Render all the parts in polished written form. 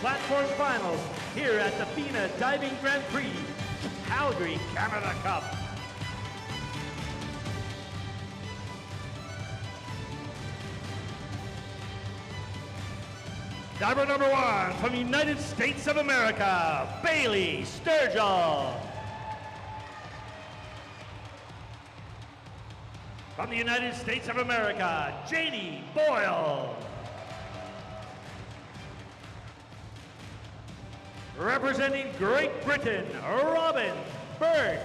platform finals here at the FINA Diving Grand Prix, Calgary, Canada Cup. Diver number 1 from the United States of America, Bailey Sturgill. From the United States of America, Janie Boyle. Representing Great Britain, Robin Birch.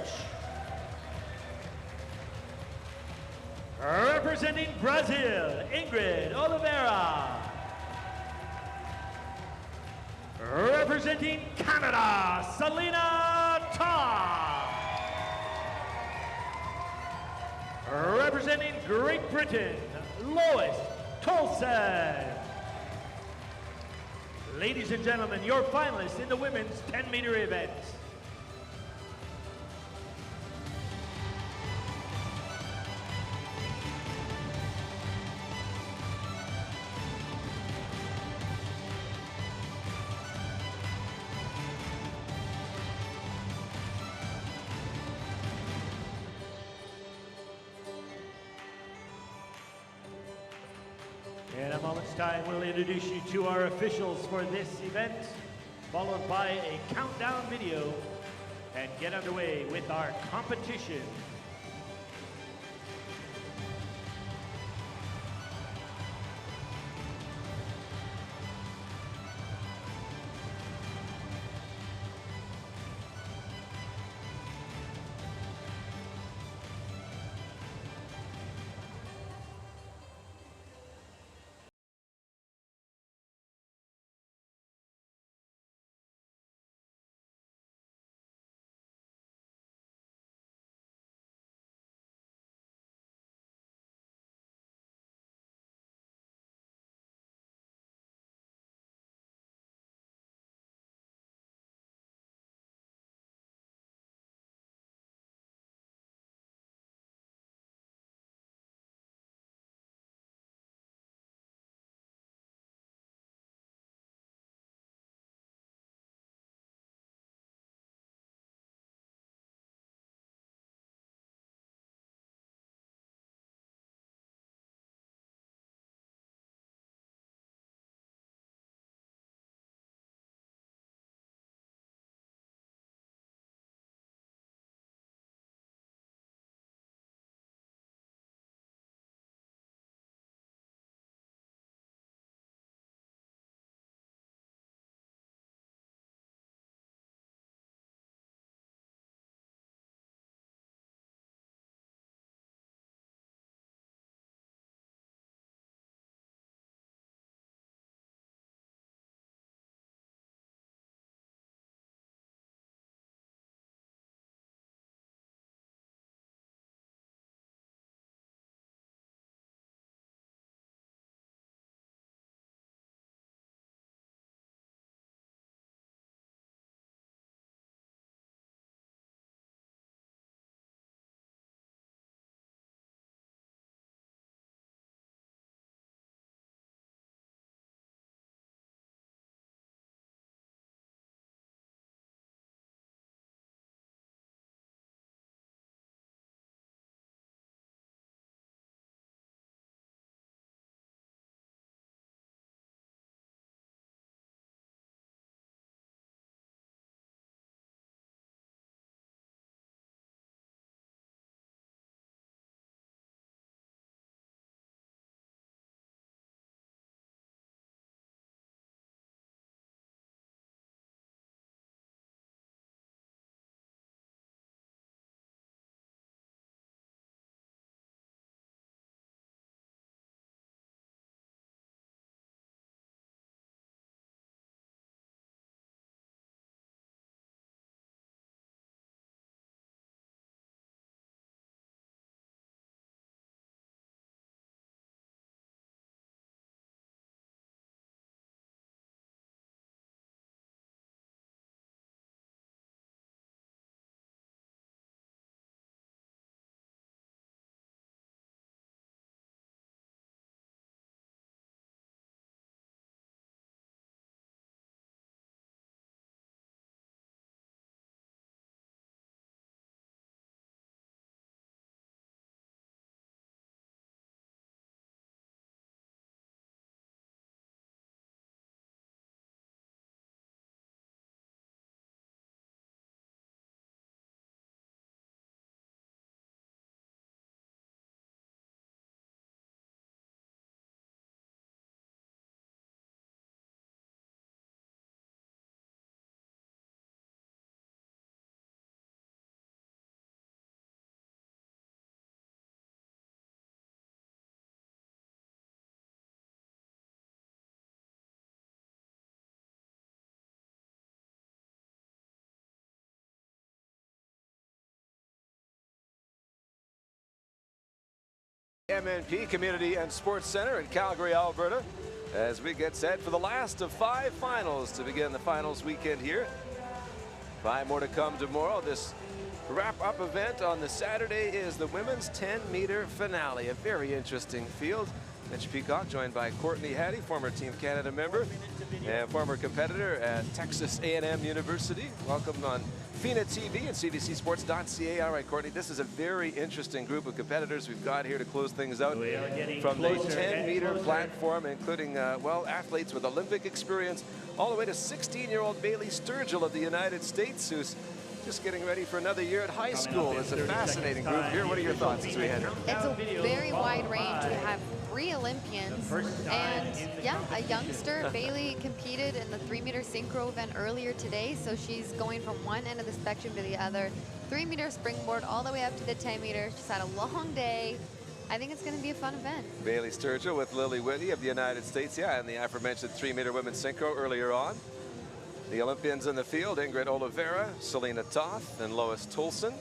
Representing Brazil, Ingrid Oliveira. Representing Canada, Selena Tom. Representing Great Britain, Lois Tolson. Ladies and gentlemen, your finalists in the women's 10-meter event. In a moment's time, we'll introduce you to our officials for this event, followed by a countdown video, and get underway with our competition. MNP Community and Sports Center in Calgary, Alberta, as we get set for the last of 5 finals to begin the finals weekend here. 5 more to come tomorrow. This wrap-up event on the Saturday is the women's 10-meter finale. A very interesting field. Mitch Peacock joined by Courtney Hattie, former Team Canada member and former competitor at Texas A&M University. Welcome on FINA TV and CBCSports.ca. All right, Courtney, this is a very interesting group of competitors we've got here to close things out. From the 10-meter platform, including, well, athletes with Olympic experience, all the way to 16-year-old Bailey Sturgill of the United States, who's just getting ready for another year at high school. It's a fascinating group here. What are your thoughts as we head in? It's a very wide range. We have 3 Olympians and, yeah, a youngster. Bailey competed in the 3-meter synchro event earlier today, so she's going from one end of the spectrum to the other. 3-meter springboard all the way up to the 10-meter. She's had a long day. I think it's going to be a fun event. Bailey Sturgill with Lily Whitty of the United States, yeah, and the aforementioned 3-meter women's synchro earlier on. The Olympians in the field, Ingrid Oliveira, Selena Toth, and Lois Tolson.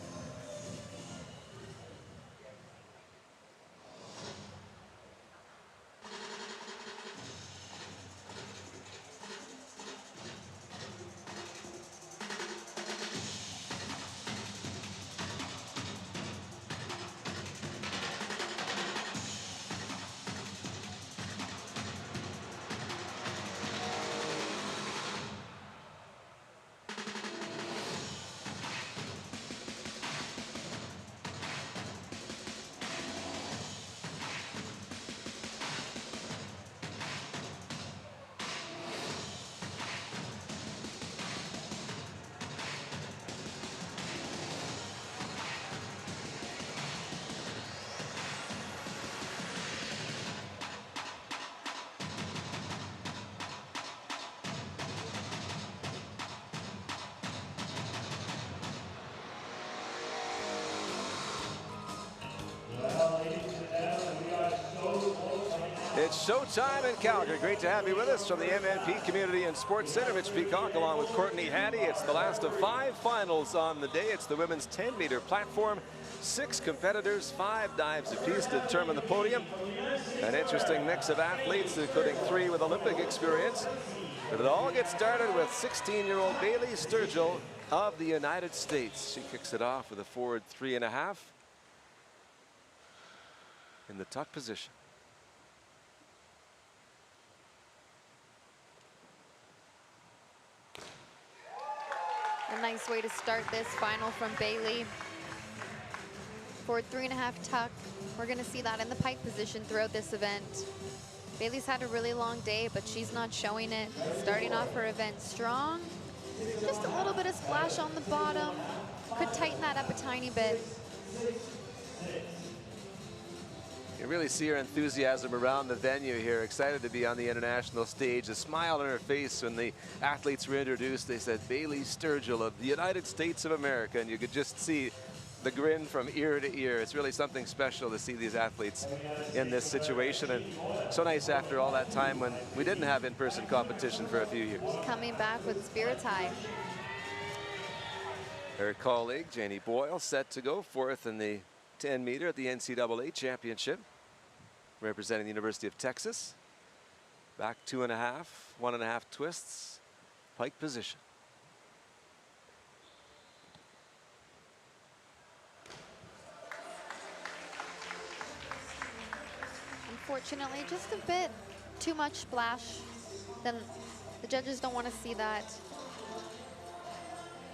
It's showtime in Calgary. Great to have you with us from the MNP Community and Sports Center. Mitch Peacock along with Courtney Hattie. It's the last of 5 finals on the day. It's the women's 10-meter platform. 6 competitors, 5 dives apiece to determine the podium. An interesting mix of athletes, including 3 with Olympic experience. But it all gets started with 16-year-old Bailey Sturgill of the United States. She kicks it off with a forward 3.5 in the tuck position. A nice way to start this final from Bailey. Forward 3.5 tuck. We're going to see that in the pike position throughout this event. Bailey's had a really long day, but she's not showing it. Starting off her event strong. Just a little bit of splash on the bottom. Could tighten that up a tiny bit. You really see her enthusiasm around the venue here, excited to be on the international stage. A smile on her face when the athletes were introduced. They said, Bailey Sturgill of the United States of America, and you could just see the grin from ear to ear. It's really something special to see these athletes in this situation, and so nice after all that time when we didn't have in-person competition for a few years. Coming back with spirits high. Her colleague, Janie Boyle, set to go 4th in the 10-meter at the NCAA championship, representing the University of Texas. Back 2.5, 1.5 twists, pike position. Unfortunately, just a bit too much splash. Then the judges don't want to see that.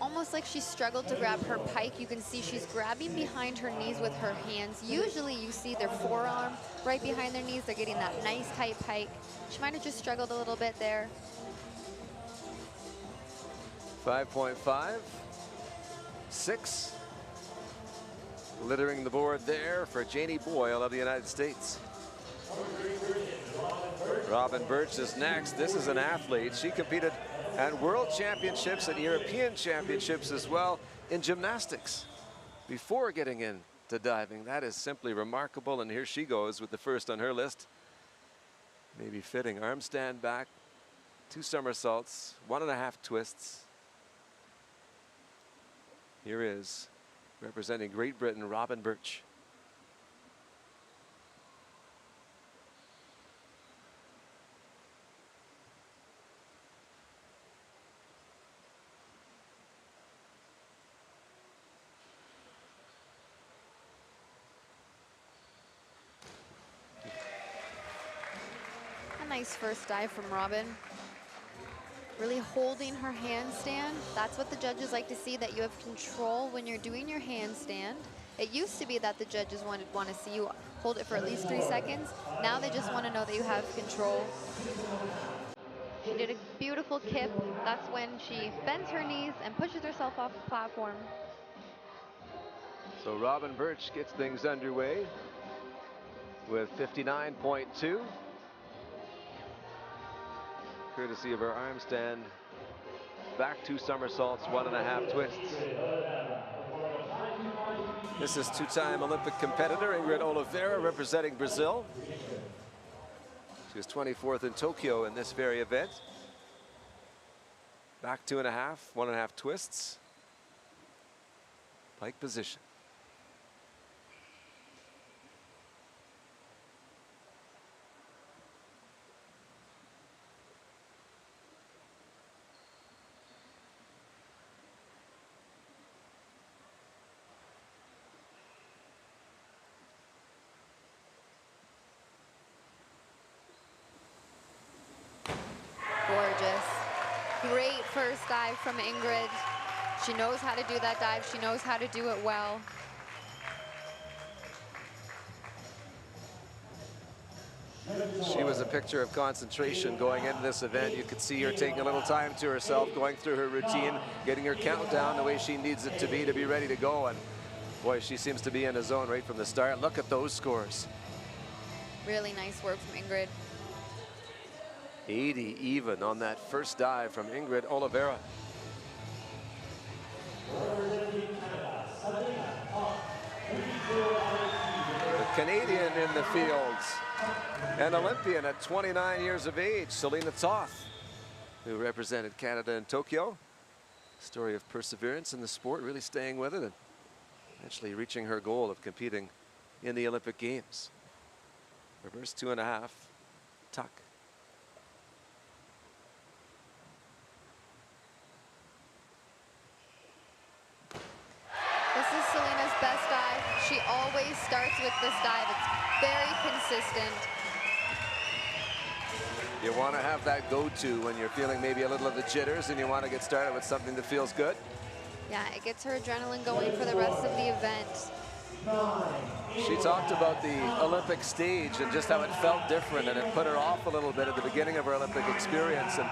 Almost like she struggled to grab her pike. You can see she's grabbing behind her knees with her hands. Usually you see their forearm right behind their knees. They're getting that nice tight pike. She might have just struggled a little bit there. 5.5, 6. Littering the board there for Janie Boyle of the United States. Robin Birch is next. This is an athlete. She competed at World Championships and European Championships as well in gymnastics before getting into diving. That is simply remarkable, and here she goes with the first on her list. Maybe fitting. Arm stand back, 2 somersaults, 1.5 twists. Here is representing Great Britain, Robin Birch. nice first dive from Robin. Really holding her handstand. That's what the judges like to see, that you have control when you're doing your handstand. It used to be that the judges want to see you hold it for at least 3 seconds. Now they just want to know that you have control. She did a beautiful kip. That's when she bends her knees and pushes herself off the platform. So Robin Birch gets things underway with 59.2. Courtesy of her arm stand. Back 2 somersaults, 1.5 twists. This is 2-time Olympic competitor Ingrid Oliveira representing Brazil. She was 24th in Tokyo in this very event. Back 2.5, 1.5 twists. Pike position. Gorgeous. Great first dive from Ingrid. She knows how to do that dive. She knows how to do it well. She was a picture of concentration going into this event. You could see her taking a little time to herself, going through her routine, getting her countdown the way she needs it to be ready to go. And boy, she seems to be in a zone right from the start. Look at those scores. Really nice work from Ingrid. 80 even on that first dive from Ingrid Oliveira. The Canadian in the fields, an Olympian at 29 years of age, Selena Toth, who represented Canada in Tokyo. Story of perseverance in the sport, really staying with it and eventually reaching her goal of competing in the Olympic Games. Reverse 2.5, tuck. Best dive. She always starts with this dive. It's very consistent. You want to have that go-to when you're feeling maybe a little of the jitters and you want to get started with something that feels good. Yeah, it gets her adrenaline going for the rest of the event. She talked about the Olympic stage and just how it felt different, and it put her off a little bit at the beginning of her Olympic experience, and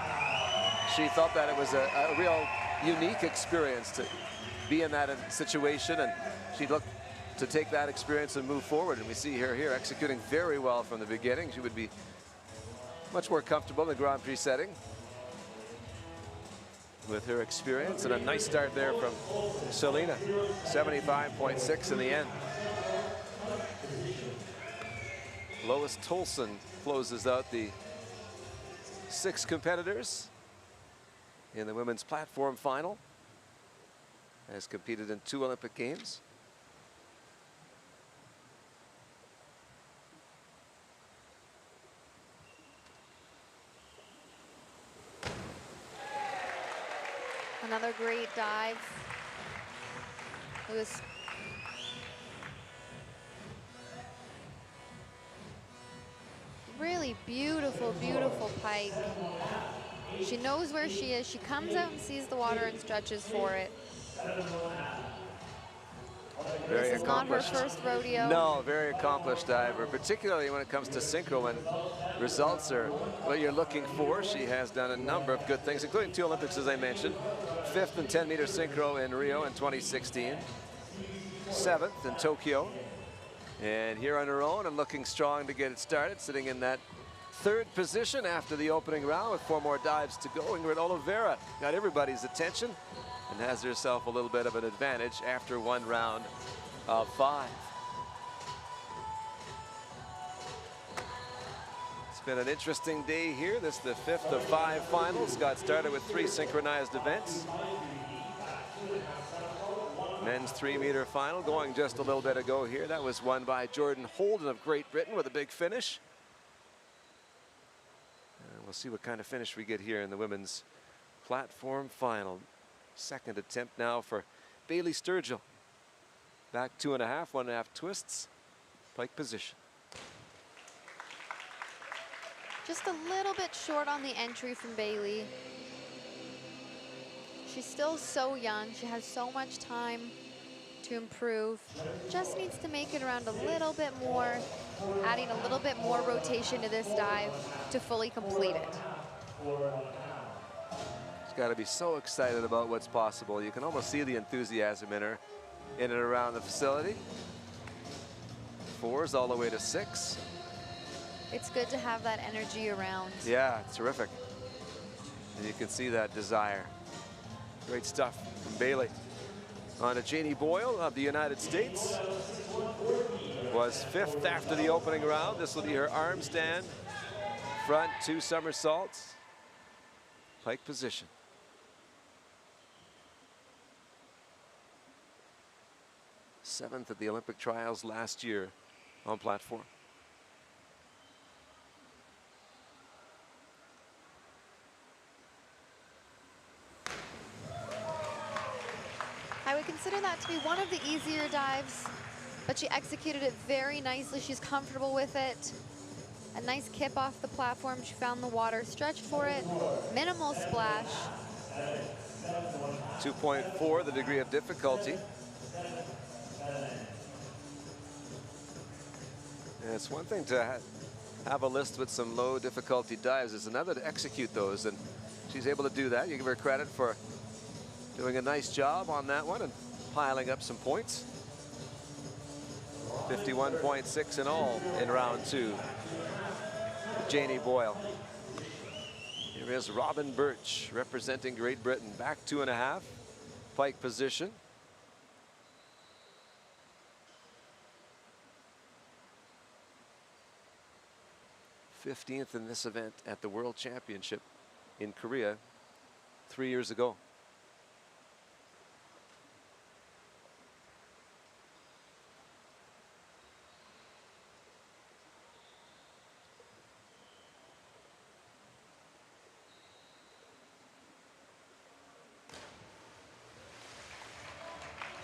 she felt that it was a real unique experience to be in that situation, and she looked to take that experience and move forward. And we see her here executing very well from the beginning. She would be much more comfortable in the Grand Prix setting with her experience, and a nice start there from Selena. 75.6 in the end. Lois Tolson closes out the 6 competitors in the women's platform final. Has competed in 2 Olympic Games. Another great dive. It was really beautiful, beautiful pike. She knows where she is. She comes out and sees the water and stretches for it. Very this is not her first rodeo. No, very accomplished diver, particularly when it comes to synchro, when results are what you're looking for. She has done a number of good things, including 2 Olympics, as I mentioned. 5th in 10-meter synchro in Rio in 2016. 7th in Tokyo. And here on her own and looking strong to get it started, sitting in that 3rd position after the opening round with 4 more dives to go. Ingrid Oliveira got everybody's attention and has herself a little bit of an advantage after 1 round of 5. It's been an interesting day here. This is the 5th of 5 finals. Got started with 3 synchronized events. Men's 3-meter final going just a little bit ago here. That was won by Jordan Holden of Great Britain with a big finish. And we'll see what kind of finish we get here in the women's platform final. 2nd attempt now for Bailey Sturgill. Back 2.5, 1.5 twists. Pike position. Just a little bit short on the entry from Bailey. She's still so young. She has so much time to improve. Just needs to make it around a little bit more, adding a little bit more rotation to this dive to fully complete it. She's got to be so excited about what's possible. You can almost see the enthusiasm in her, in and around the facility. 4s all the way to 6. It's good to have that energy around. Yeah, it's terrific. And you can see that desire. Great stuff from Bailey. On to Janie Boyle of the United States. Was 5th after the opening round. This will be her arm stand. Front 2 somersaults. Pike position. Seventh at the Olympic trials last year on platform. I would consider that to be one of the easier dives, but she executed it very nicely. She's comfortable with it. A nice kip off the platform. She found the water, stretched for it, minimal splash. 2.4, the degree of difficulty. And it's one thing to have a list with some low difficulty dives. It's another to execute those, and she's able to do that. You give her credit for doing a nice job on that one and piling up some points. 51.6 in all in round 2. Janie Boyle. Here is Robin Birch representing Great Britain. Back 2.5, pike position. '15th in this event at the World Championship in Korea 3 years ago.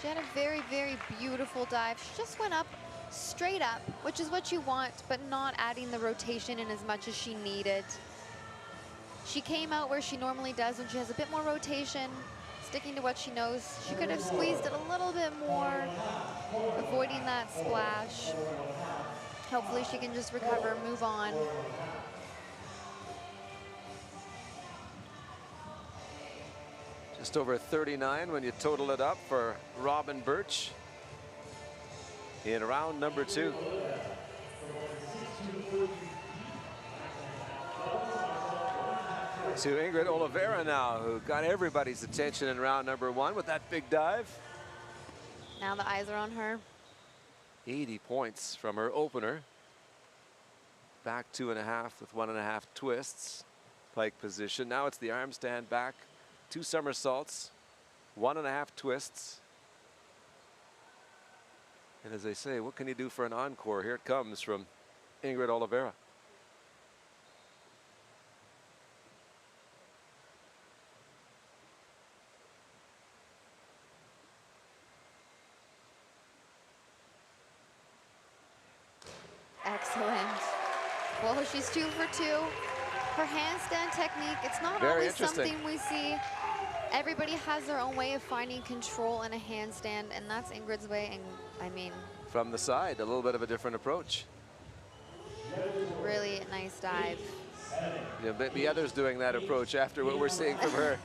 She had a very, very beautiful dive. She just went up, straight up, which is what you want, but not adding the rotation in as much as she needed. She came out where she normally does when she has a bit more rotation, sticking to what she knows. She could have squeezed it a little bit more, avoiding that splash. Hopefully she can just recover, move on. Just over 39 when you total it up for Robin Birch in round number 2. To Ingrid Oliveira now, who got everybody's attention in round number 1 with that big dive. Now the eyes are on her. 80 points from her opener. Back 2.5 with 1.5 twists. Pike position. Now it's the arm stand back. 2 somersaults, 1.5 twists. And as they say, what can you do for an encore? Here it comes from Ingrid Oliveira. Excellent. Well, she's 2 for 2. Her handstand technique, it's not Very always interesting. something we see. Everybody has their own way of finding control in a handstand, and that's Ingrid's way. And I mean, From the side, a little bit of a different approach. really nice dive. There may be others doing that approach after what we're seeing from her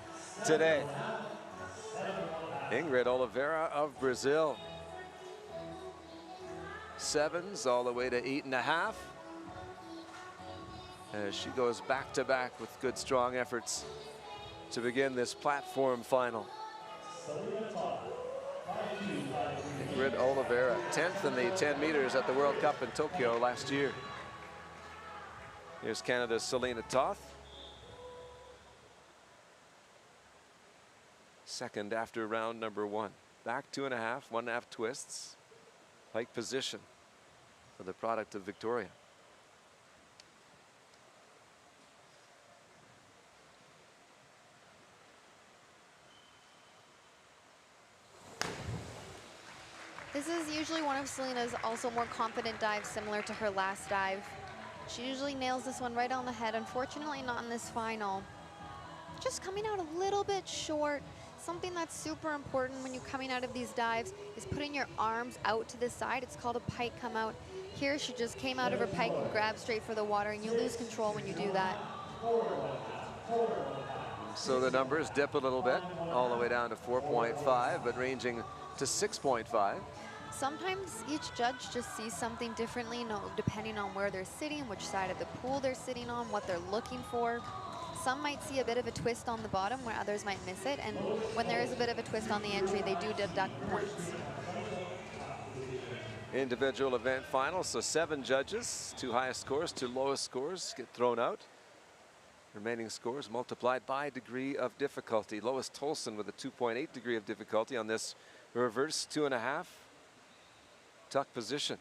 today. Ingrid Oliveira of Brazil. 7s all the way to 8.5. As she goes back to back with good, strong efforts to begin this platform final. Ingrid Oliveira, 10th in the 10 meters at the World Cup in Tokyo last year. Here's Canada's Selena Toth. 2nd after round number 1. Back 2.5, 1.5 twists. Pike position for the product of Victoria. This is usually one of Selena's also more confident dives, similar to her last dive. She usually nails this one right on the head. Unfortunately, not in this final. Just coming out a little bit short. Something that's super important when you're coming out of these dives is putting your arms out to the side. It's called a pike come out. Here, she just came out of her pike and grabbed straight for the water, and you lose control when you do that. So the numbers dip a little bit, all the way down to 4.5, but ranging to 6.5. Sometimes each judge just sees something differently, depending on where they're sitting, which side of the pool they're sitting on, what they're looking for. Some might see a bit of a twist on the bottom where others might miss it, and when there is a bit of a twist on the entry, they do deduct points. Individual event final, so 7 judges, 2 highest scores, 2 lowest scores get thrown out. Remaining scores multiplied by degree of difficulty. Lois Tolson with a 2.8 degree of difficulty on this reverse 2.5 tuck position.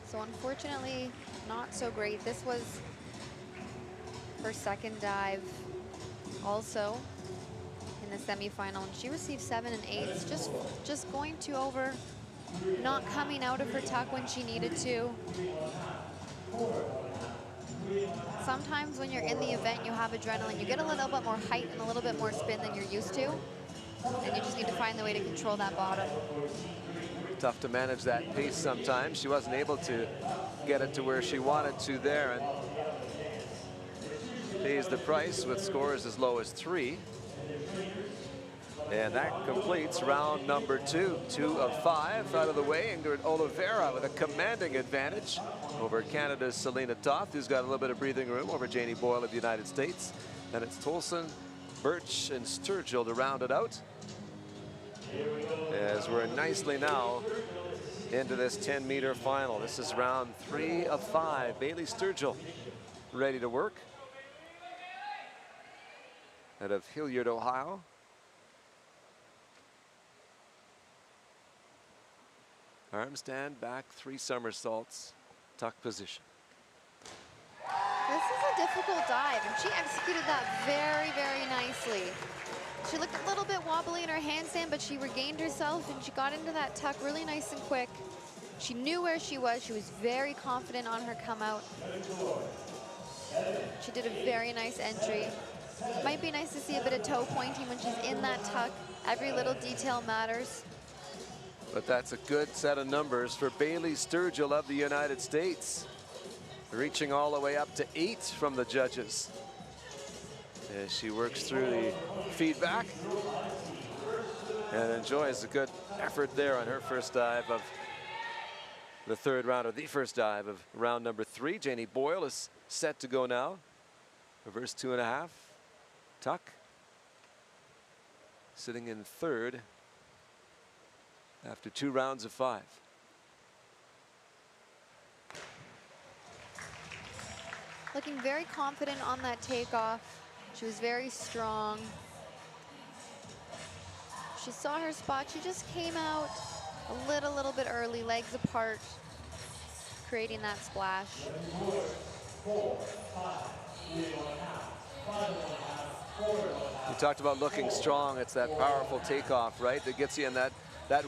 So unfortunately, not so great. This was her second dive also in the semifinal, and she received 7 and 8s, just going too over, not coming out of her tuck when she needed to. Sometimes when you're in the event, you have adrenaline, you get a little bit more height and a little bit more spin than you're used to, and you just need to find the way to control that bottom. Tough to manage that pace sometimes. She wasn't able to get it to where she wanted to there, and pays the price with scores as low as 3. And that completes round number 2. 2 of 5 out of the way. Ingrid Oliveira with a commanding advantage over Canada's Selena Toth, who's got a little bit of breathing room over Janie Boyle of the United States. Then it's Tolson, Birch, and Sturgill to round it out. As we're nicely now into this 10-meter final. This is round 3 of 5. Bailey Sturgill ready to work out of Hilliard, Ohio. Arm stand back, 3 somersaults, tuck position. This is a difficult dive, and she executed that very, very nicely. She looked a little bit wobbly in her handstand, but she regained herself and she got into that tuck really nice and quick. She knew where she was. She was very confident on her come out. She did a very nice entry. Might be nice to see a bit of toe pointing when she's in that tuck. Every little detail matters. But that's a good set of numbers for Bailey Sturgill of the United States, reaching all the way up to 8 from the judges as she works through the feedback and enjoys a good effort there on her first dive of the 3rd round, or the first dive of round number 3. Janie Boyle is set to go now. Reverse 2.5 tuck, sitting in 3rd after 2 rounds of 5. Looking very confident on that takeoff. She was very strong. She saw her spot. She just came out a little bit early, legs apart, creating that splash. You talked about looking strong. It's that powerful takeoff, right, that gets you in that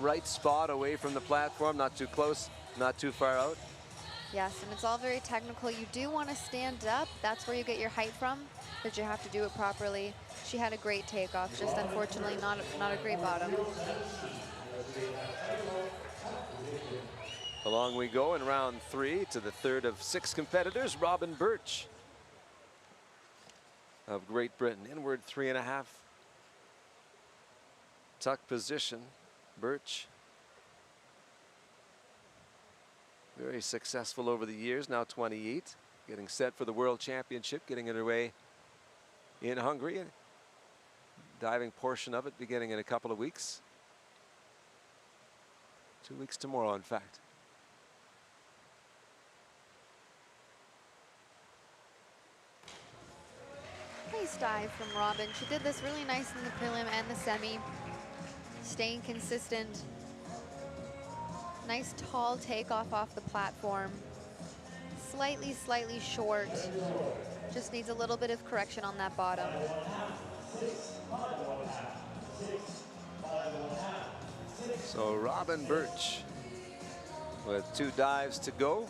right spot away from the platform, not too close, not too far out. Yes, and it's all very technical. You do want to stand up. That's where you get your height from, but you have to do it properly. She had a great takeoff, just unfortunately not a great bottom. Along we go in round 3 to the 3rd of 6 competitors. Robin Birch of Great Britain, inward 3.5 tuck position. Birch, very successful over the years, now 28, getting set for the World Championship, getting underway in Hungary. Diving portion of it beginning in a couple of weeks. 2 weeks tomorrow, in fact. Nice dive from Robin. She did this really nice in the prelim and the semi, staying consistent. Nice tall takeoff off the platform. Slightly short. Just needs a little bit of correction on that bottom. So Robin Birch, with 2 dives to go,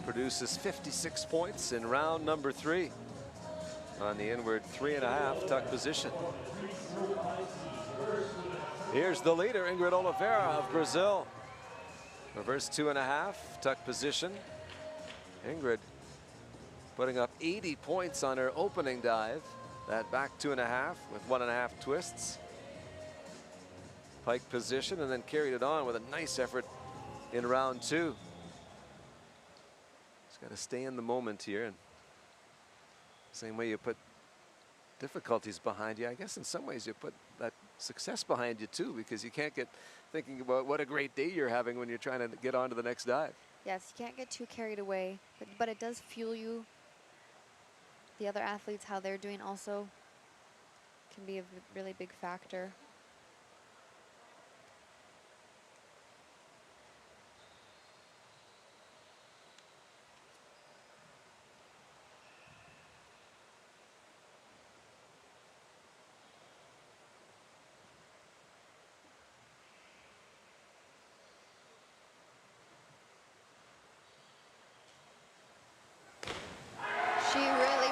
produces 56 points in round number 3 on the inward 3.5 tuck position. Here's the leader, Ingrid Oliveira of Brazil. Reverse 2.5 tuck position. Ingrid putting up 80 points on her opening dive. That back 2.5 with 1.5 twists. Pike position, and then carried it on with a nice effort in round 2. Just got to stay in the moment here, and same way you put difficulties behind you, I guess in some ways you put that success behind you too, because you can't get thinking about what a great day you're having when you're trying to get on to the next dive. Yes, you can't get too carried away, but it does fuel you. The other athletes, how they're doing also can be a really big factor.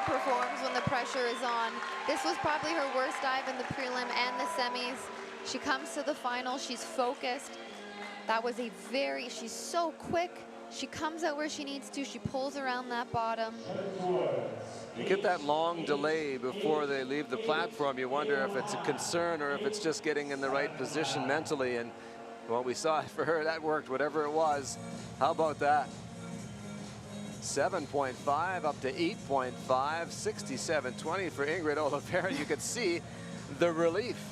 Performs when the pressure is on. This was probably her worst dive in the prelim and the semis. She comes to the final, she's focused. That was a she's so quick. She comes out where she needs to, she pulls around that bottom. You get that long delay before they leave the platform. You wonder if it's a concern or if it's just getting in the right position mentally. And well, we saw it for her, that worked, whatever it was. How about that? 7.5 up to 8.5, 67.20 for Ingrid Oliveira. You could see the relief.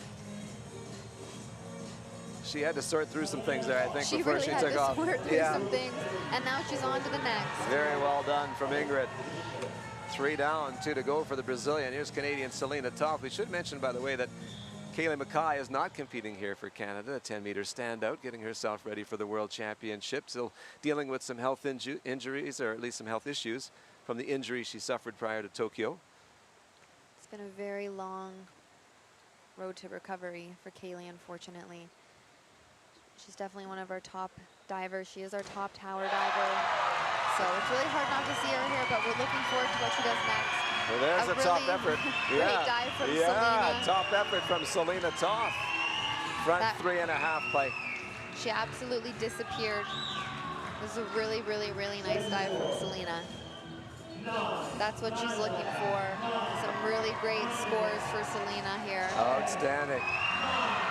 She had to sort through some things there, I think, before she took off. She really had to sort through some things, and now she's on to the next. Very well done from Ingrid. 3 down, 2 to go for the Brazilian. Here's Canadian Selena Toth. We should mention, by the way, that Kaylee Mackay is not competing here for Canada, a 10-meter standout, getting herself ready for the World Championship. Still dealing with some health injuries, or at least some health issues from the injury she suffered prior to Tokyo. It's been a very long road to recovery for Kaylee, unfortunately. She's definitely one of our top divers. She is our top tower diver. So it's really hard not to see her here, but we're looking forward to what she does next. Well, there's a top effort. Great dive from Selena. Top effort from Selena Toth. Front 3.5 pike. She absolutely disappeared. This is a really, really, really nice dive from Selena. That's what she's looking for. Some really great scores for Selena here. Outstanding.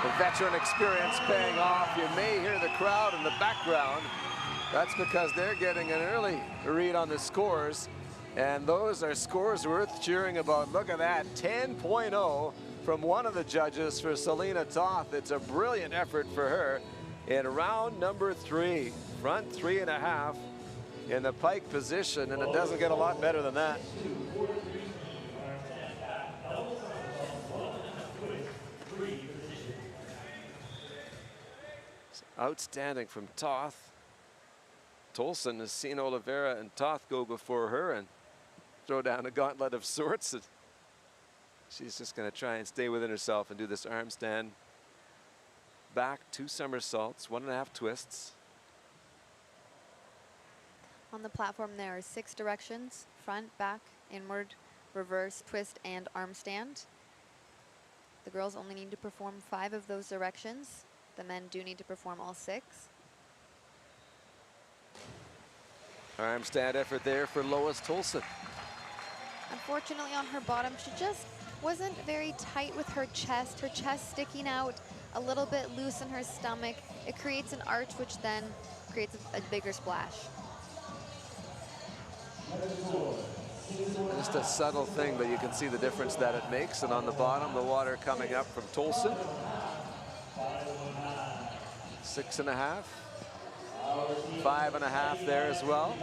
The veteran experience paying off. You may hear the crowd in the background. That's because they're getting an early read on the scores. And those are scores worth cheering about. Look at that, 10.0 from one of the judges for Selena Toth. It's a brilliant effort for her in round number 3. Front 3.5 in the pike position, and it doesn't get a lot better than that. Outstanding from Toth. Tolson has seen Oliveira and Toth go before her and throw down a gauntlet of sorts. She's just going to try and stay within herself and do this arm stand. Back 2 somersaults, 1.5 twists. On the platform there are 6 directions: front, back, inward, reverse, twist, and arm stand. The girls only need to perform 5 of those directions. The men do need to perform all 6. Arm stand effort there for Lois Tolson. Unfortunately, on her bottom, she just wasn't very tight with her chest sticking out, a little bit loose in her stomach. It creates an arch, which then creates a bigger splash. Just a subtle thing, but you can see the difference that it makes. And on the bottom, the water coming up from Tolson. 6.5. 5.5 there as well.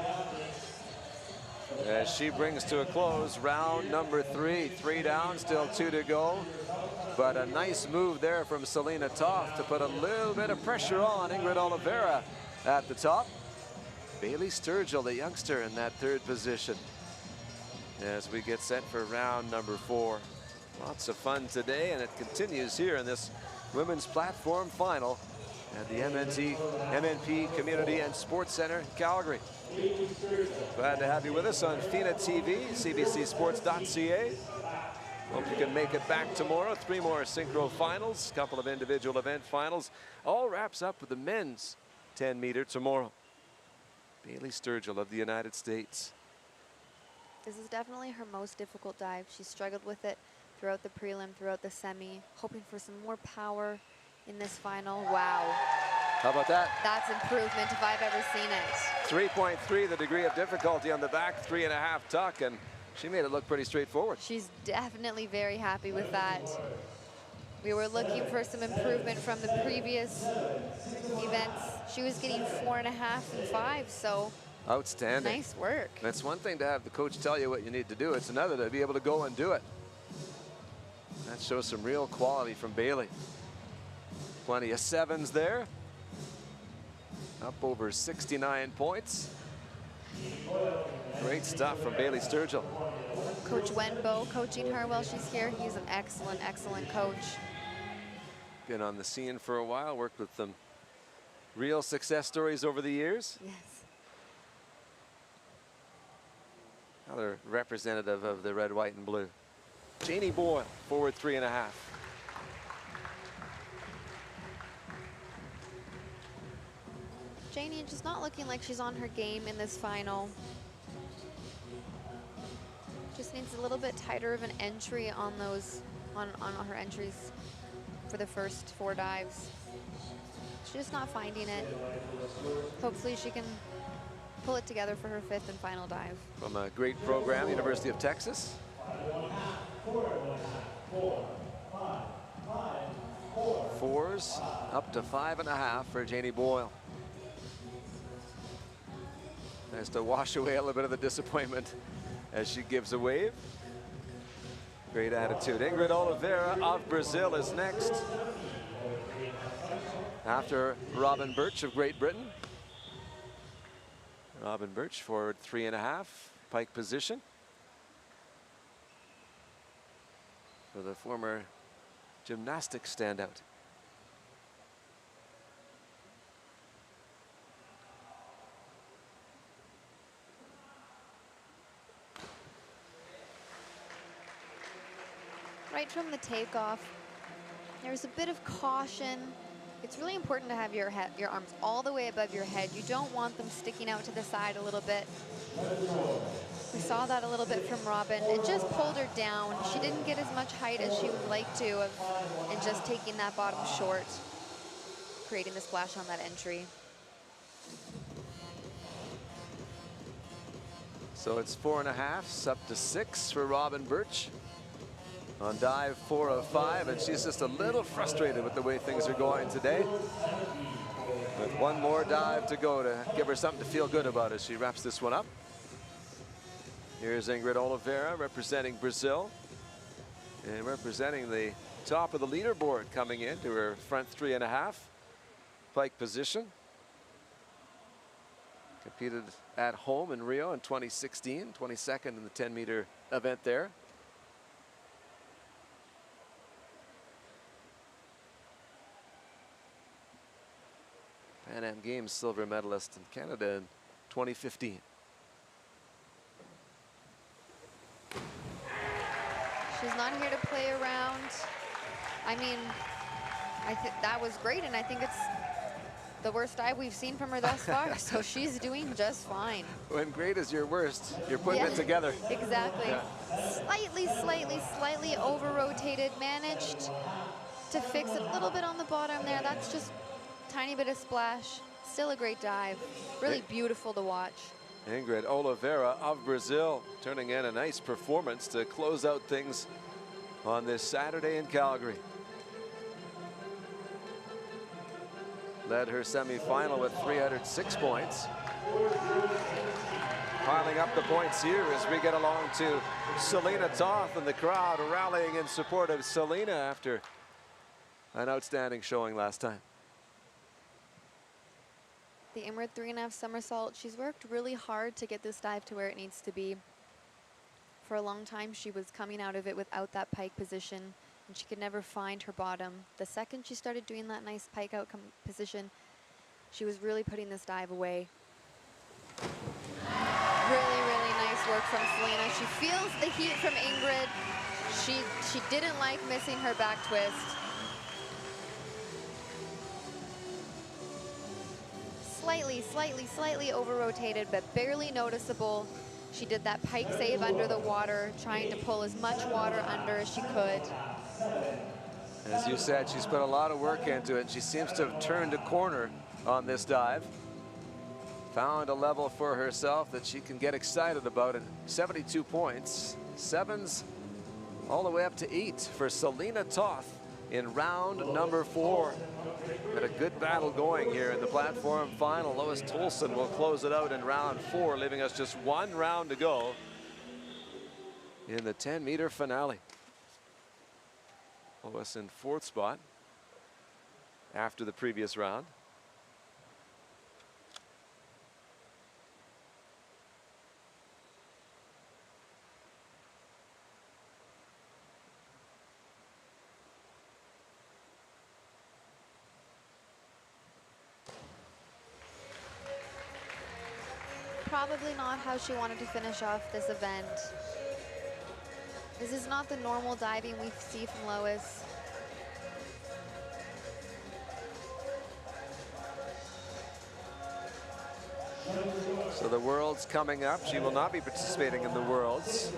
As she brings to a close round number 3. 3 down, still 2 to go. But a nice move there from Selena Toth to put a little bit of pressure on Ingrid Oliveira at the top. Bailey Sturgill, the youngster, in that 3rd position. as we get set for round number 4. Lots of fun today, and it continues here in this women's platform final at the MNP Community and Sports Center in Calgary. Glad to have you with us on FINA TV, cbcsports.ca. Hope you can make it back tomorrow. 3 more synchro finals, a couple of individual event finals. All wraps up with the men's 10-meter tomorrow. Bailey Sturgill of the United States. This is definitely her most difficult dive. She struggled with it throughout the prelim, throughout the semi, hoping for some more power in this final. Wow. How about that? That's improvement if I've ever seen it. 3.3, the degree of difficulty on the back, 3.5 tuck, and she made it look pretty straightforward. She's definitely very happy with that. We were looking for some improvement from the previous events. She was getting 4.5 and 5, so outstanding. nice work. It's one thing to have the coach tell you what you need to do. It's another to be able to go and do it. That shows some real quality from Bailey. Plenty of 7s there. Up over 69 points. Great stuff from Bailey Sturgill. Coach Wenbo coaching her while she's here. He's an excellent, excellent coach. Been on the scene for a while, worked with some real success stories over the years. Yes. Another representative of the red, white, and blue. Janie Boyle, forward 3.5. Janie just not looking like she's on her game in this final. Just needs a little bit tighter of an entry on those, on her entries for the first 4 dives. She's just not finding it. Hopefully she can pull it together for her 5th and final dive. From a great program, University of Texas. 4s up to 5.5 for Janie Boyle. Nice to wash away a little bit of the disappointment as she gives a wave. Great attitude. Ingrid Oliveira of Brazil is next. After Robin Birch of Great Britain. Robin Birch forward 3.5, pike position. For the former gymnastics standout. Right from the takeoff, there's a bit of caution. It's really important to have your arms all the way above your head. You don't want them sticking out to the side a little bit. We saw that a little bit from Robin. It just pulled her down. She didn't get as much height as she would like to, and just taking that bottom short, creating the splash on that entry. So it's 4.5, up to 6 for Robin Birch on dive 4 of 5, and she's just a little frustrated with the way things are going today. With one more dive to go to give her something to feel good about as she wraps this one up. Here's Ingrid Oliveira representing Brazil and representing the top of the leaderboard coming into her front 3.5 pike position. Competed at home in Rio in 2016, 22nd in the 10-meter event there. Pan Am Games silver medalist in Canada in 2015. She's not here to play around. I mean, I think that was great, and I think it's the worst dive we've seen from her thus far, so she's doing just fine. When great is your worst, you're putting it together. Exactly. Yeah. Slightly over-rotated, managed to fix it a little bit on the bottom there. That's just tiny bit of splash. Still a great dive. Really beautiful to watch. Ingrid Oliveira of Brazil turning in a nice performance to close out things on this Saturday in Calgary. Led her semifinal with 306 points. Piling up the points here as we get along to Selena Toth, and the crowd rallying in support of Selena after an outstanding showing last time. The inward 3.5 somersault. She's worked really hard to get this dive to where it needs to be. For a long time, she was coming out of it without that pike position, and she could never find her bottom. The second she started doing that nice pike out position, she was really putting this dive away. Really, really nice work from Selena. She feels the heat from Ingrid. She didn't like missing her back twist. Slightly over-rotated, but barely noticeable. She did that pike save under the water, trying to pull as much water under as she could. As you said, she's put a lot of work into it. She seems to have turned a corner on this dive. Found a level for herself that she can get excited about, and 72 points. 7s all the way up to 8 for Selena Toth in round number 4. Had a good battle going here in the platform final. Lois Tolson will close it out in round 4, leaving us just 1 round to go in the 10-meter finale. Lois in 4th spot after the previous round. Probably not how she wanted to finish off this event. This is not the normal diving we see from Lois. So the Worlds coming up. She will not be participating in the Worlds.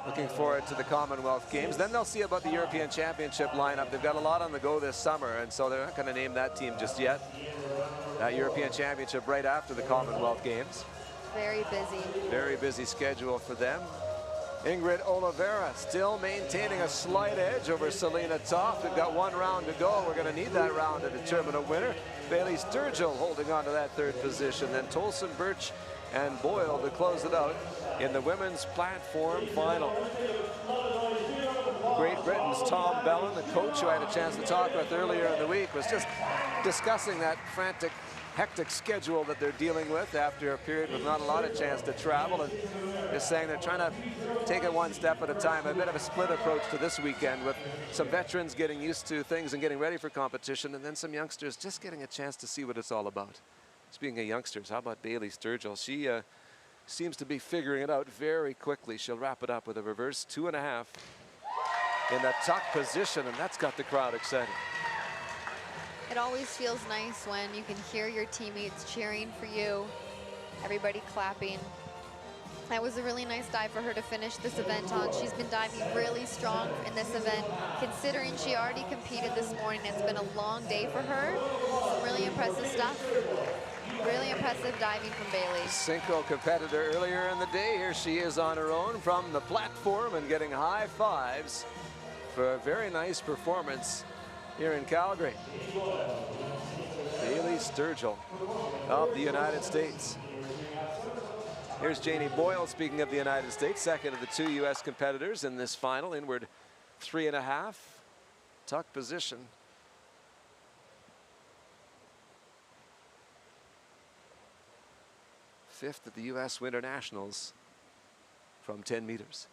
Looking forward to the Commonwealth Games. Then they'll see about the European Championship lineup. They've got a lot on the go this summer, and so they're not going to name that team just yet. That European Championship right after the Commonwealth Games. Very busy. Very busy schedule for them. Ingrid Oliveira still maintaining a slight edge over Selena Toth. We've got 1 round to go. We're going to need that round to determine a winner. Bailey Sturgill holding on to that 3rd position. Then Tolson, Birch, and Boyle to close it out in the women's platform final. Great Britain's Tom Bellin, the coach who I had a chance to talk with earlier in the week, was just discussing that frantic, hectic schedule that they're dealing with after a period with not a lot of chance to travel, and just saying they're trying to take it 1 step at a time. A bit of a split approach to this weekend, with some veterans getting used to things and getting ready for competition, and then some youngsters just getting a chance to see what it's all about. Speaking of youngsters, how about Bailey Sturgill? She seems to be figuring it out very quickly. She'll wrap it up with a reverse 2.5 in the tuck position, and that's got the crowd excited. It always feels nice when you can hear your teammates cheering for you, everybody clapping. That was a really nice dive for her to finish this event on. She's been diving really strong in this event, considering she already competed this morning. It's been a long day for her. Some really impressive stuff. Really impressive diving from Bailey. Synchro competitor earlier in the day. Here she is on her own from the platform and getting high fives for a very nice performance here in Calgary. Bailey Sturgill of the United States. Here's Janie Boyle, speaking of the United States, second of the 2 U.S. competitors in this final. Inward 3.5, tuck position. Fifth at the U.S. Winter Nationals from 10 meters.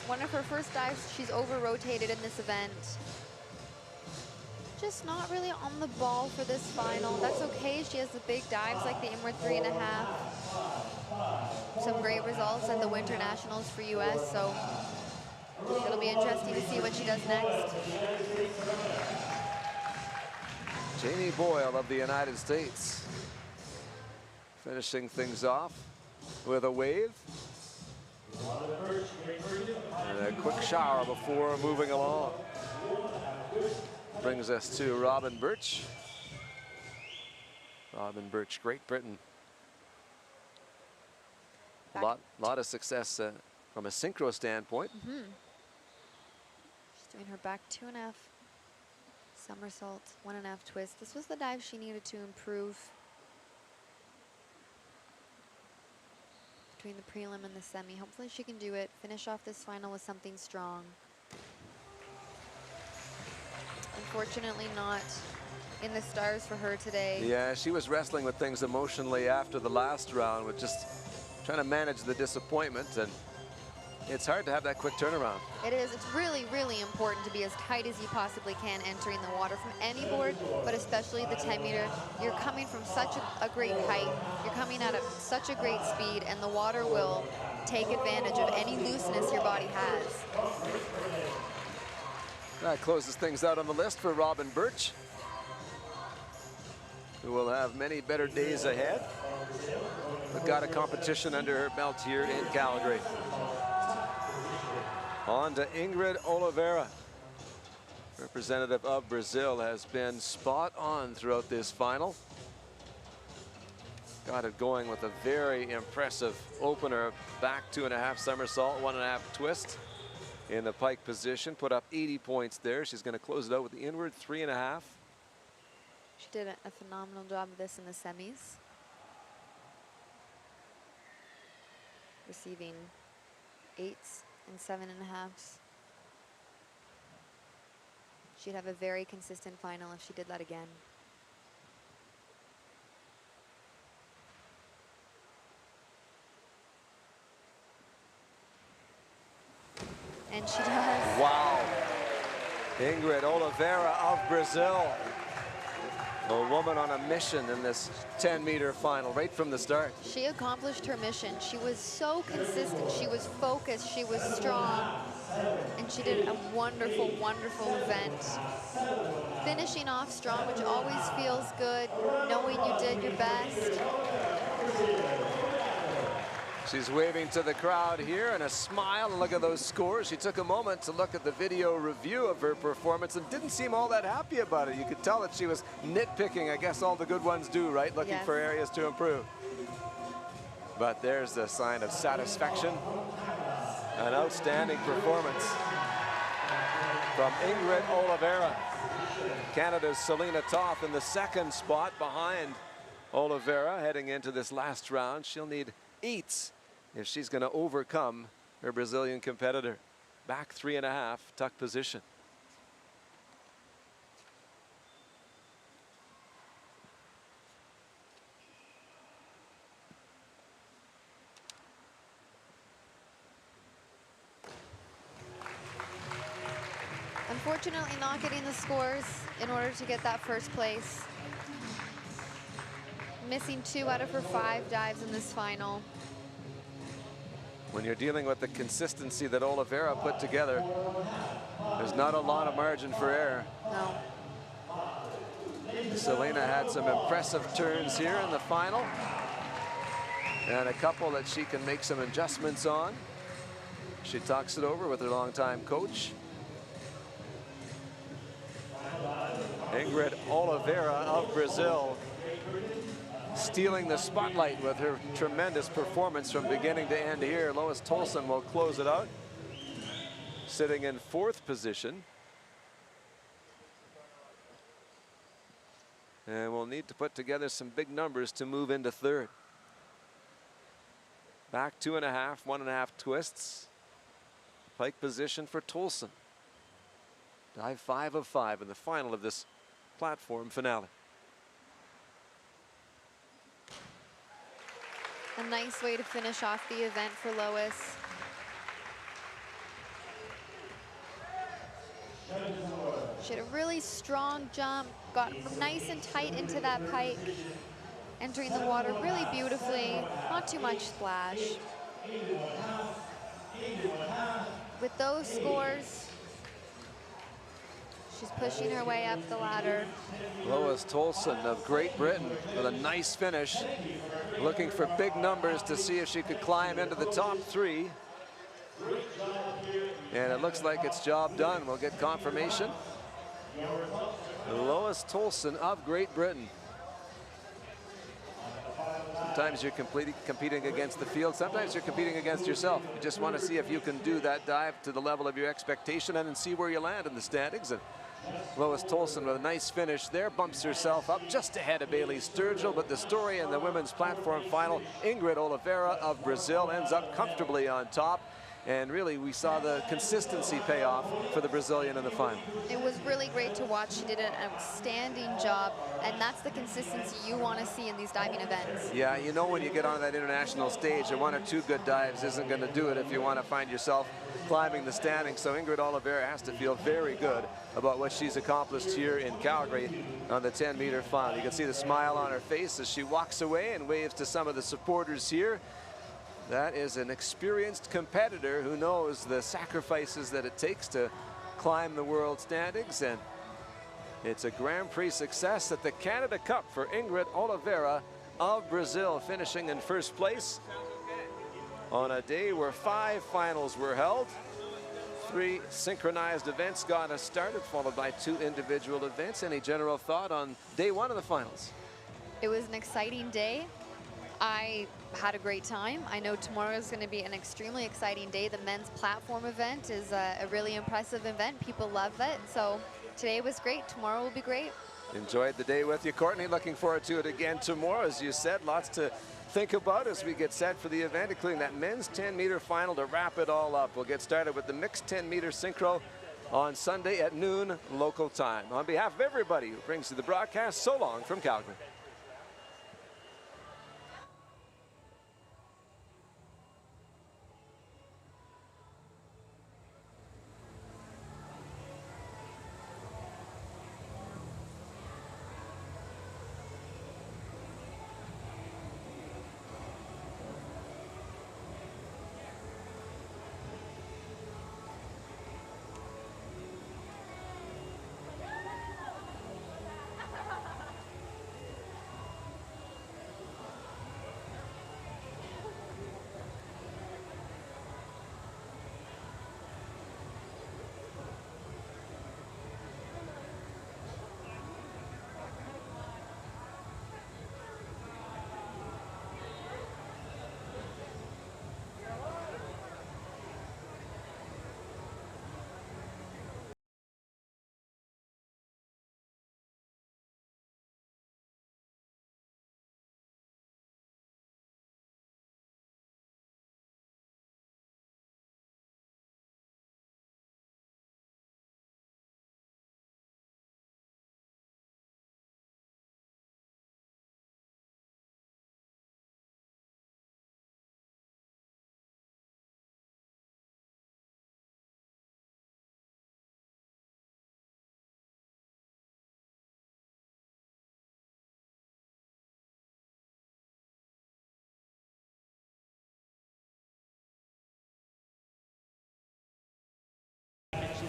One of her first dives, she's over-rotated in this event. Just not really on the ball for this final. That's okay. She has the big dives like the inward 3.5. Some great results at the Winter Nationals for U.S., so it'll be interesting to see what she does next. Janie Boyle of the United States finishing things off with a wave and a quick shower before moving along. Brings us to Robin Birch. Robin Birch, Great Britain. Lot of success from a synchro standpoint. She's doing her back 2.5 somersault, 1.5 twist. This was the dive she needed to improve between the prelim and the semi. Hopefully she can do it, finish off this final with something strong. Unfortunately not in the stars for her today. Yeah, she was wrestling with things emotionally after the last round, with just trying to manage the disappointment, and it's hard to have that quick turnaround. It is. It's really, really important to be as tight as you possibly can entering the water from any board, but especially the 10-meter. You're coming from such a great height. You're coming at such a great speed, and the water will take advantage of any looseness your body has. That closes things out on the list for Robin Birch, who will have many better days ahead, but got a competition under her belt here in Calgary. On to Ingrid Oliveira. Representative of Brazil has been spot on throughout this final. Got it going with a very impressive opener, back 2.5 somersault, 1.5 twist in the pike position. Put up 80 points there. She's going to close it out with the inward 3.5. She did a phenomenal job of this in the semis. Receiving 8s and 7.5s. She'd have a very consistent final if she did that again. And she does. Wow. Ingrid Oliveira of Brazil. A woman on a mission in this 10-meter final right from the start. She accomplished her mission. She was so consistent. She was focused. She was strong. And she did a wonderful, wonderful event. Finishing off strong, which always feels good, knowing you did your best. She's waving to the crowd here and a smile, and look at those scores. She took a moment to look at the video review of her performance and didn't seem all that happy about it. You could tell that she was nitpicking. I guess all the good ones do, right? Looking for areas to improve. But there's a sign of satisfaction. An outstanding performance from Ingrid Oliveira. Canada's Selena Toth in the second spot behind Oliveira heading into this last round. She'll need 8s if she's going to overcome her Brazilian competitor. Back 3.5, tuck position. Unfortunately, not getting the scores in order to get that first place. Missing 2 out of her 5 dives in this final. When you're dealing with the consistency that Oliveira put together, there's not a lot of margin for error. No. Selena had some impressive turns here in the final, and a couple that she can make some adjustments on. She talks it over with her longtime coach. Ingrid Oliveira of Brazil, stealing the spotlight with her tremendous performance from beginning to end here. Lois Tolson will close it out, sitting in 4th position. And we'll need to put together some big numbers to move into 3rd. Back 2.5, 1.5 twists. Pike position for Tolson. Dive 5 of 5 in the final of this platform finale. A nice way to finish off the event for Lois. She had a really strong jump, got nice and tight into that pike, entering the water really beautifully, not too much splash. With those scores, she's pushing her way up the ladder. Lois Tolson of Great Britain with a nice finish, looking for big numbers to see if she could climb into the top 3. And it looks like it's job done. We'll get confirmation. Lois Tolson of Great Britain. Sometimes you're competing against the field. Sometimes you're competing against yourself. You just want to see if you can do that dive to the level of your expectation and then see where you land in the standings. And Lois Tolson with a nice finish there, bumps herself up just ahead of Bailey Sturgill. But the story in the women's platform final, Ingrid Oliveira of Brazil ends up comfortably on top. And really, we saw the consistency pay off for the Brazilian in the final. It was really great to watch. She did an outstanding job, and that's the consistency you want to see in these diving events. Yeah, you know when you get on that international stage, that 1 or 2 good dives isn't going to do it if you want to find yourself climbing the standings. So Ingrid Oliveira has to feel very good about what she's accomplished here in Calgary on the 10-meter final. You can see the smile on her face as she walks away and waves to some of the supporters here. That is an experienced competitor who knows the sacrifices that it takes to climb the world standings, and it's a Grand Prix success at the Canada Cup for Ingrid Oliveira of Brazil, finishing in first place on a day where 5 finals were held. 3 synchronized events got us started, followed by 2 individual events. Any general thought on day 1 of the finals? It was an exciting day. I had a great time. I know tomorrow is going to be an extremely exciting day. The men's platform event is a really impressive event. People love it. So today was great. Tomorrow will be great. Enjoyed the day with you, Courtney. Looking forward to it again tomorrow. As you said, lots to think about as we get set for the event, including that men's 10-meter final to wrap it all up. We'll get started with the mixed 10-meter synchro on Sunday at noon local time. On behalf of everybody who brings you the broadcast, so long from Calgary.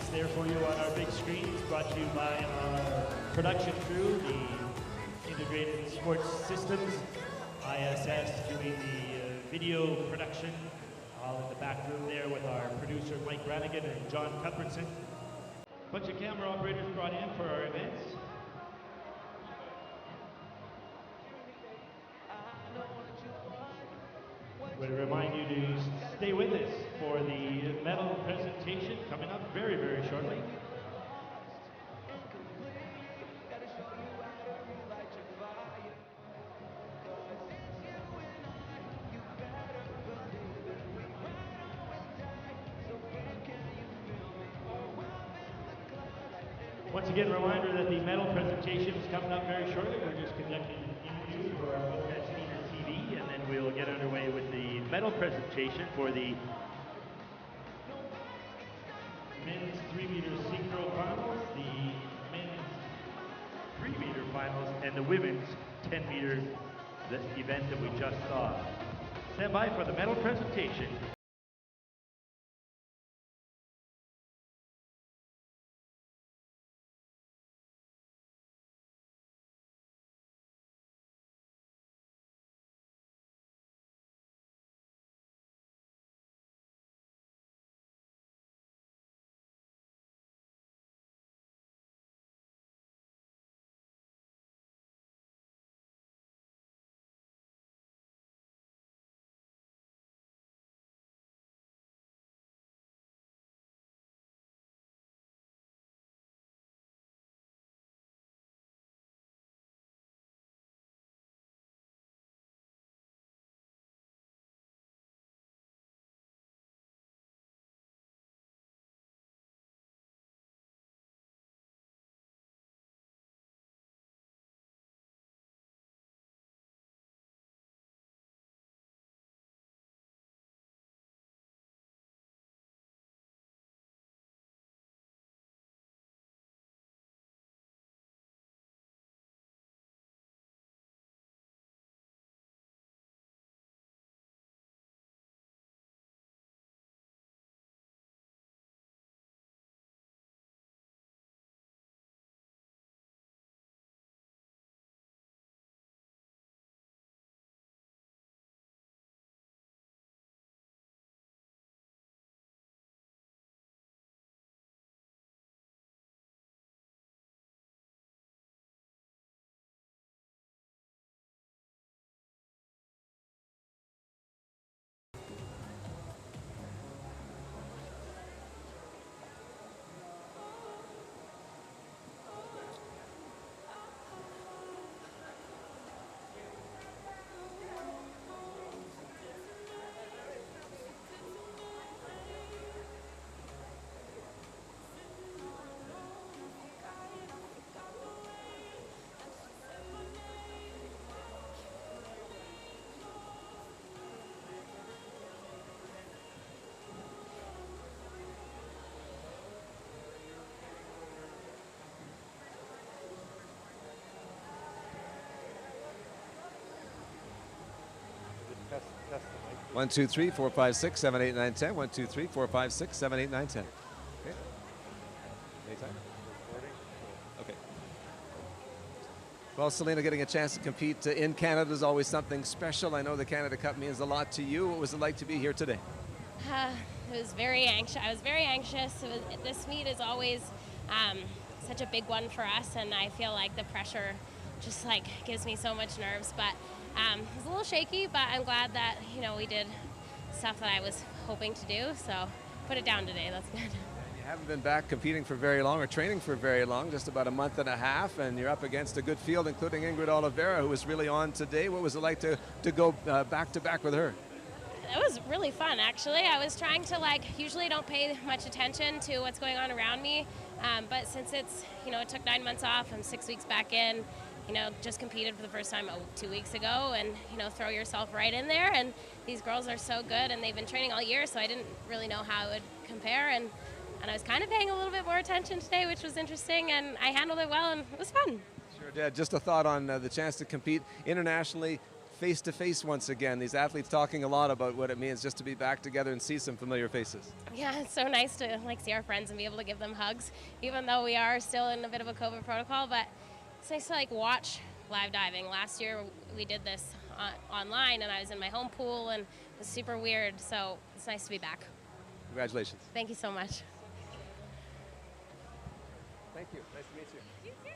Is there for you on our big screens, brought to you by our production crew, the Integrated Sports Systems, ISS doing the video production, all in the back room there with our producer Mike Brannigan and John Cuthbertson. Bunch of camera operators brought in for our events. We remind you to stay with us for the medal presentation coming up very, very shortly. Once again, a reminder that the medal presentation is coming up very shortly. We're just conducting an interview for our webcast TV, and then we'll get underway with the medal presentation for the men's 3-meter synchro finals, the men's 3-meter finals, and the women's 10-meter event that we just saw. Stand by for the medal presentation. 1, 2, 3, 4, 5, 6, 7, 8, 9, 10. 1, 2, 3, 4, 5, 6, 7, 8, 9, 10. Okay. Anytime? Okay. Well, Selena, getting a chance to compete in Canada is always something special. I know the Canada Cup means a lot to you. What was it like to be here today? It was very anxious. I was very anxious. This meet is always such a big one for us, and I feel like the pressure just like gives me so much nerves. But it was a little shaky, but I'm glad that we did stuff that I was hoping to do. So put it down today. That's good. You haven't been back competing for very long or training for very long, just about a month and a half, and you're up against a good field, including Ingrid Oliveira, who was really on today. What was it like to go back to back with her? It was really fun, actually. I was trying to usually don't pay much attention to what's going on around me, but since it's, it took 9 months off, I'm 6 weeks back in, just competed for the first time 2 weeks ago, and, throw yourself right in there. And these girls are so good, and they've been training all year, so I didn't really know how it would compare. And I was kind of paying a little bit more attention today, which was interesting, and I handled it well, and it was fun. Sure did. Just a thought on the chance to compete internationally, face-to-face once again. These athletes talking a lot about what it means just to be back together and see some familiar faces. Yeah, it's so nice to see our friends and be able to give them hugs, even though we are still in a bit of a COVID protocol. But it's nice to watch live diving. Last year we did this online, and I was in my home pool, and it was super weird. So it's nice to be back. Congratulations. Thank you so much. Thank you. Nice to meet you. You too.